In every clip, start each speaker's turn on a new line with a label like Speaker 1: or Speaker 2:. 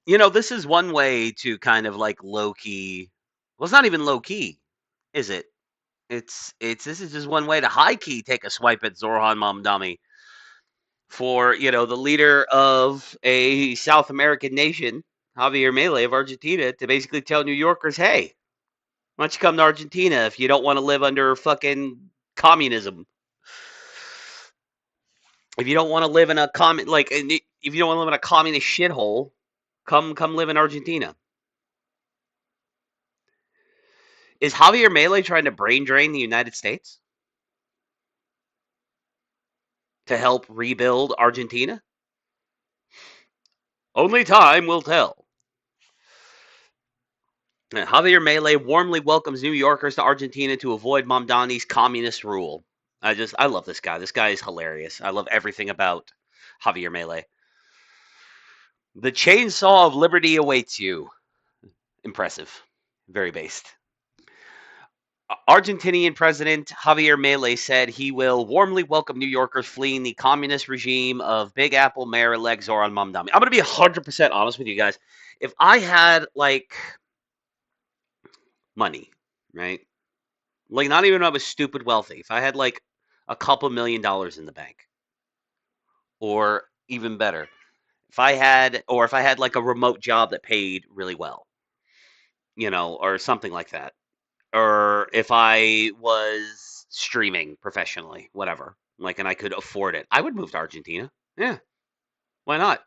Speaker 1: This is one way to kind of like low key. Well, it's not even low key, is it? It's this is just one way to high key take a swipe at Zorhan Mamdani for the leader of a South American nation, Javier Milei of Argentina, to basically tell New Yorkers, hey, why don't you come to Argentina if you don't want to live under fucking communism? If you don't want to live in a if you don't want to live in a communist shithole, come live in Argentina. Is Javier Milei trying to brain drain the United States to help rebuild Argentina? Only time will tell. Javier Milei warmly welcomes New Yorkers to Argentina to avoid Mamdani's communist rule. I love this guy. This guy is hilarious. I love everything about Javier Milei. The chainsaw of liberty awaits you. Impressive. Very based. Argentinian President Javier Milei said he will warmly welcome New Yorkers fleeing the communist regime of Big Apple Mayor-elect Zoran Mamdani. I'm going to be 100% honest with you guys. If I had, like, money, right? Like, not even if I was stupid wealthy. If I had, like, a couple $1,000,000 in the bank, or even better, if I had, like, a remote job that paid really well, or something like that, or if I was streaming professionally, whatever, like, and I could afford it, I would move to Argentina. Yeah, why not?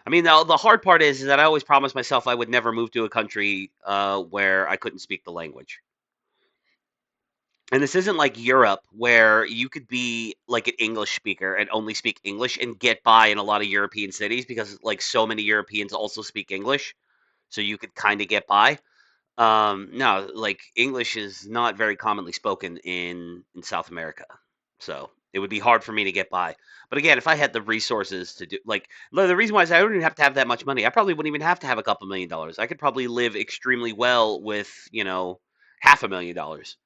Speaker 1: I mean, the hard part is that I always promised myself I would never move to a country where I couldn't speak the language. And this isn't like Europe where you could be like an English speaker and only speak English and get by in a lot of European cities because like so many Europeans also speak English, so you could kind of get by. No, like English is not very commonly spoken in South America, so it would be hard for me to get by. But again, if I had the resources to do like the reason why is I don't even have to have that much money. I probably wouldn't even have to have a couple $1,000,000. I could probably live extremely well with $500,000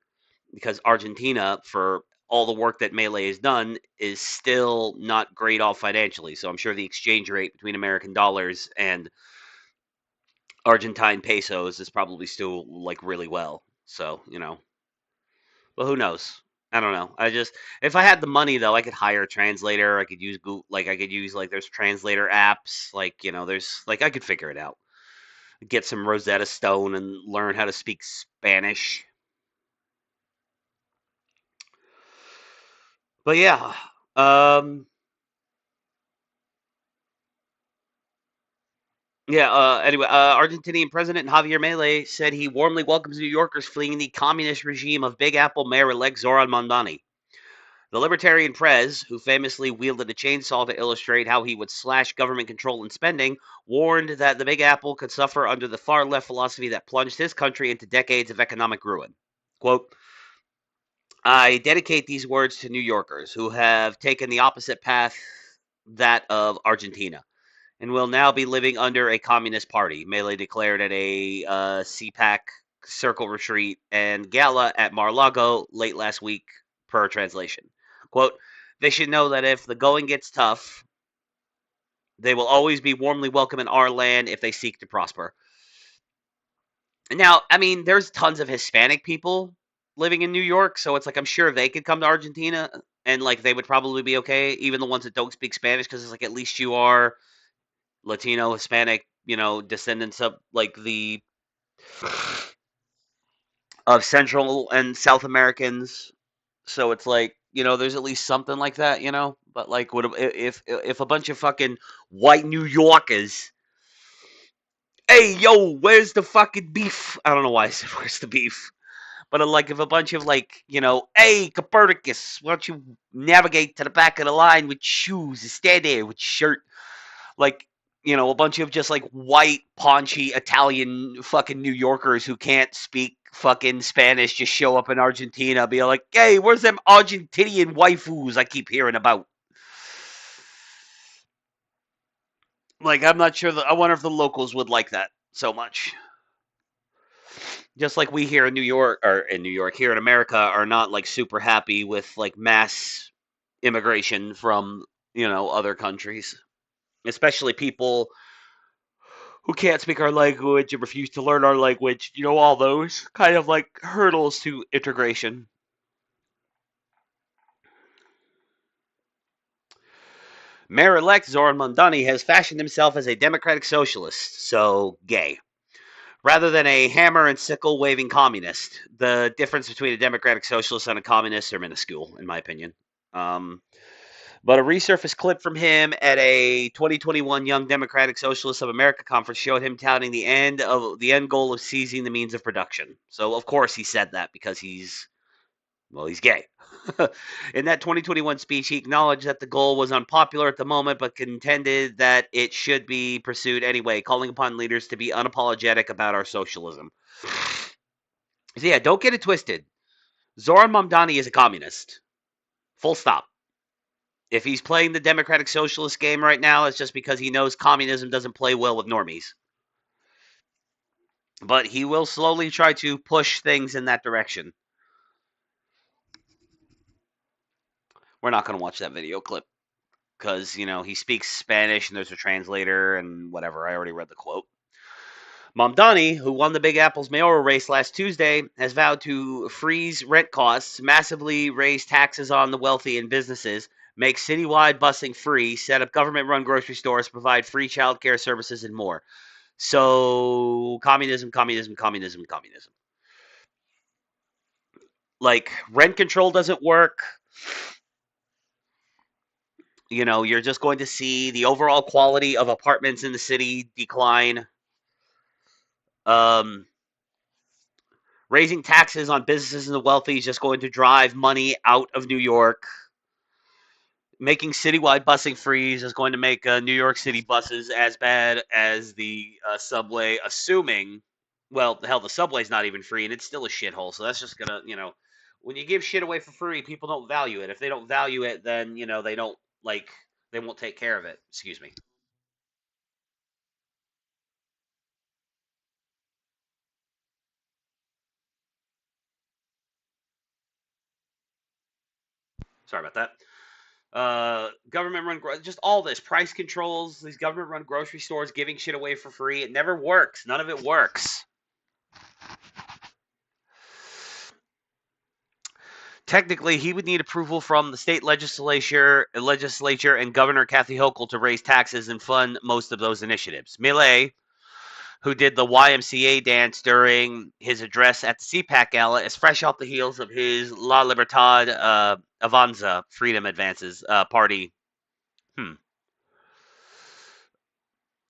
Speaker 1: because Argentina, for all the work that Melee has done, is still not great off financially. So I'm sure the exchange rate between American dollars and Argentine pesos is probably still like really well. So, but who knows? I don't know. If I had the money though, I could hire a translator. I could use Google, like I could use like there's translator apps. Like there's like I could figure it out. Get some Rosetta Stone and learn how to speak Spanish. But yeah, um, yeah. Anyway, Argentinian President Javier Milei said he warmly welcomes New Yorkers fleeing the communist regime of Big Apple Mayor-elect Zoran Mondani. The libertarian Prez, who famously wielded a chainsaw to illustrate how he would slash government control and spending, warned that the Big Apple could suffer under the far left philosophy that plunged his country into decades of economic ruin. Quote, I dedicate these words to New Yorkers who have taken the opposite path, that of Argentina, and will now be living under a communist party, Melee declared at a CPAC circle retreat and gala at Mar-Lago late last week, per translation. Quote, they should know that if the going gets tough, they will always be warmly welcome in our land if they seek to prosper. Now, I mean, there's tons of Hispanic people living in New York, so it's like I'm sure they could come to Argentina and like they would probably be okay, even the ones that don't speak Spanish, because it's like at least you are Latino, Hispanic, descendants of like the of Central and South Americans. So it's like there's at least something like that. But like, if a bunch of fucking white New Yorkers, hey yo, where's the fucking beef? I don't know why I said where's the beef, but like if a bunch of like hey Copernicus, why don't you navigate to the back of the line with shoes and stand there with shirt, like a bunch of just like white, paunchy Italian fucking New Yorkers who can't speak fucking Spanish just show up in Argentina, be like, hey, where's them Argentinian waifus I keep hearing about? Like, I'm not sure. I wonder if the locals would like that so much. Just like we here in New York, or in New York, here in America, are not like super happy with like mass immigration from other countries. especially people who can't speak our language and refuse to learn our language. All those kind of like hurdles to integration. Mayor-elect Zoran Mondani has fashioned himself as a democratic socialist, so gay, rather than a hammer and sickle waving communist. The difference between a democratic socialist and a communist are minuscule, in my opinion. Um, but a resurfaced clip from him at a 2021 Young Democratic Socialists of America conference showed him touting the end goal of seizing the means of production. So of course he said that because he's gay. In that 2021 speech, he acknowledged that the goal was unpopular at the moment, but contended that it should be pursued anyway, calling upon leaders to be unapologetic about our socialism. So yeah, don't get it twisted. Zoran Mamdani is a communist. Full stop. If he's playing the democratic socialist game right now, it's just because he knows communism doesn't play well with normies. But he will slowly try to push things in that direction. We're not going to watch that video clip because, he speaks Spanish and there's a translator and whatever. I already read the quote. Mamdani, who won the Big Apple's mayoral race last Tuesday, has vowed to freeze rent costs, massively raise taxes on the wealthy and businesses, make citywide busing free, set up government-run grocery stores, provide free childcare services, and more. So, communism, communism, communism, communism. Like, rent control doesn't work. You're just going to see the overall quality of apartments in the city decline. Um, Raising taxes on businesses and the wealthy is just going to drive money out of New York. Making citywide busing free is going to make New York City buses as bad as the subway, assuming, well, hell, the subway's not even free and it's still a shithole. So that's just going to, when you give shit away for free, people don't value it. If they don't value it, then, they don't, like, they won't take care of it. Excuse me. Sorry about that. Government run, just all this price controls, these government run grocery stores giving shit away for free. It never works. None of it works. Technically, he would need approval from the state legislature and Governor Kathy Hochul to raise taxes and fund most of those initiatives. Milei, who did the YMCA dance during his address at the CPAC gala, is fresh off the heels of his La Libertad Avanza, Freedom Advances party. Hmm.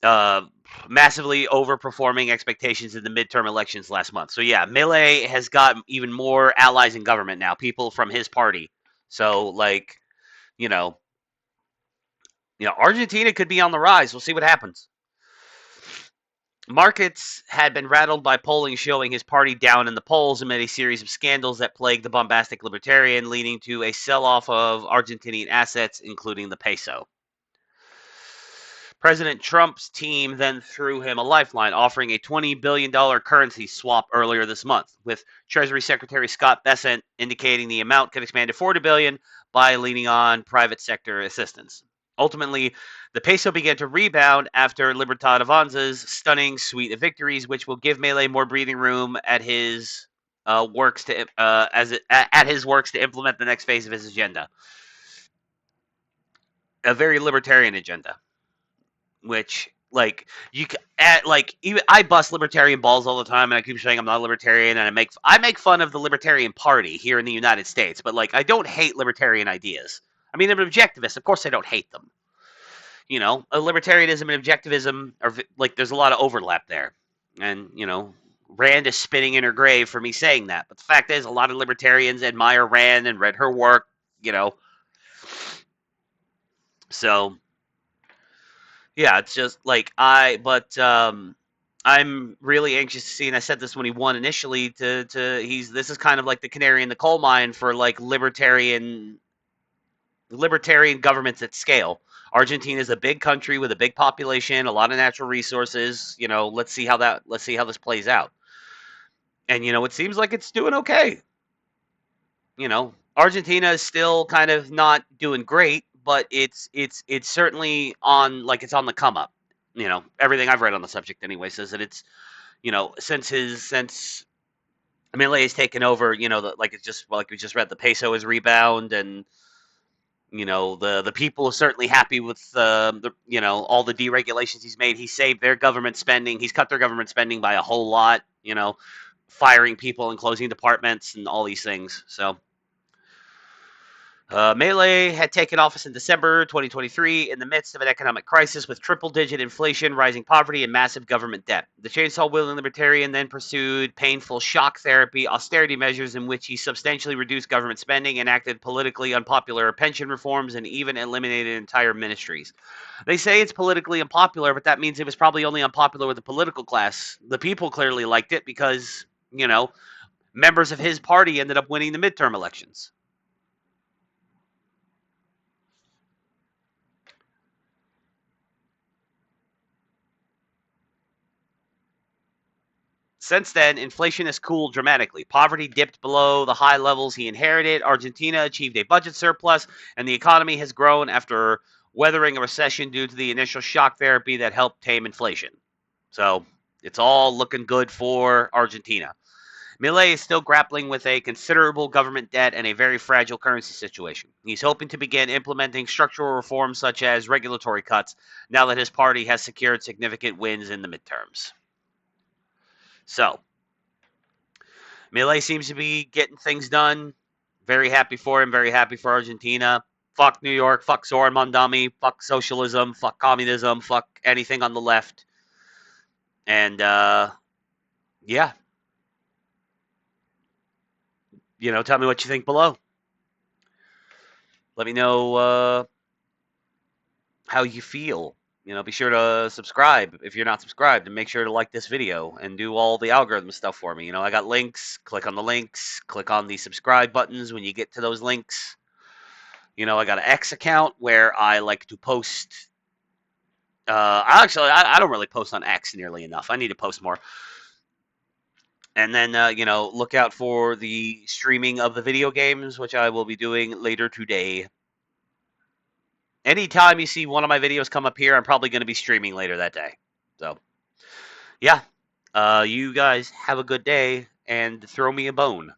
Speaker 1: uh, Massively overperforming expectations in the midterm elections last month. So yeah, Milei has got even more allies in government now, people from his party. So like, you know, Argentina could be on the rise. We'll see what happens. Markets had been rattled by polling showing his party down in the polls amid a series of scandals that plagued the bombastic libertarian, leading to a sell-off of Argentinian assets, including the peso. President Trump's team then threw him a lifeline, offering a $20 billion currency swap earlier this month, with Treasury Secretary Scott Bessent indicating the amount could expand to $40 billion by leaning on private sector assistance. Ultimately, the peso began to rebound after Libertad Avanza's stunning suite of victories, which will give Milei more breathing room at his works to implement the next phase of his agenda, a very libertarian agenda. Which like you at like even I bust libertarian balls all the time, and I keep saying I'm not a libertarian, and I make fun of the Libertarian Party here in the United States, but like I don't hate libertarian ideas. I mean, I'm an objectivist. Of course, I don't hate them. A libertarianism and objectivism are like there's a lot of overlap there, and Rand is spinning in her grave for me saying that. But the fact is, a lot of libertarians admire Rand and read her work. You know, so yeah, it's just like I'm really anxious to see, and I said this when he won initially. This is kind of like the canary in the coal mine for like libertarian governments at scale. Argentina is a big country with a big population, a lot of natural resources. Let's see how this plays out. And it seems like it's doing okay. Argentina is still kind of not doing great, but it's certainly on like it's on the come up. Everything I've read on the subject anyway says that it's since Milei has taken over. Like it's just like we just read, the peso is rebound, and the people are certainly happy with the all the deregulations he's made. He saved their government spending. He's cut their government spending by a whole lot. Firing people and closing departments and all these things. So Milei had taken office in December 2023 in the midst of an economic crisis with triple-digit inflation, rising poverty, and massive government debt. The chainsaw-wielding libertarian then pursued painful shock therapy, austerity measures in which he substantially reduced government spending, enacted politically unpopular pension reforms, and even eliminated entire ministries. They say it's politically unpopular, but that means it was probably only unpopular with the political class. The people clearly liked it because, members of his party ended up winning the midterm elections. Since then, inflation has cooled dramatically. Poverty dipped below the high levels he inherited. Argentina achieved a budget surplus, and the economy has grown after weathering a recession due to the initial shock therapy that helped tame inflation. So it's all looking good for Argentina. Milei is still grappling with a considerable government debt and a very fragile currency situation. He's hoping to begin implementing structural reforms such as regulatory cuts now that his party has secured significant wins in the midterms. So, Milei seems to be getting things done. Very happy for him. Very happy for Argentina. Fuck New York. Fuck Zoran Mondani. Fuck socialism. Fuck communism. Fuck anything on the left. And yeah, tell me what you think below. Let me know how you feel. Be sure to subscribe if you're not subscribed, and make sure to like this video and do all the algorithm stuff for me. I got links. Click on the links. Click on the subscribe buttons when you get to those links. I got an X account where I like to post. I don't really post on X nearly enough. I need to post more. And then, look out for the streaming of the video games, which I will be doing later today. Anytime you see one of my videos come up here, I'm probably going to be streaming later that day. So, yeah. You guys have a good day, and throw me a bone.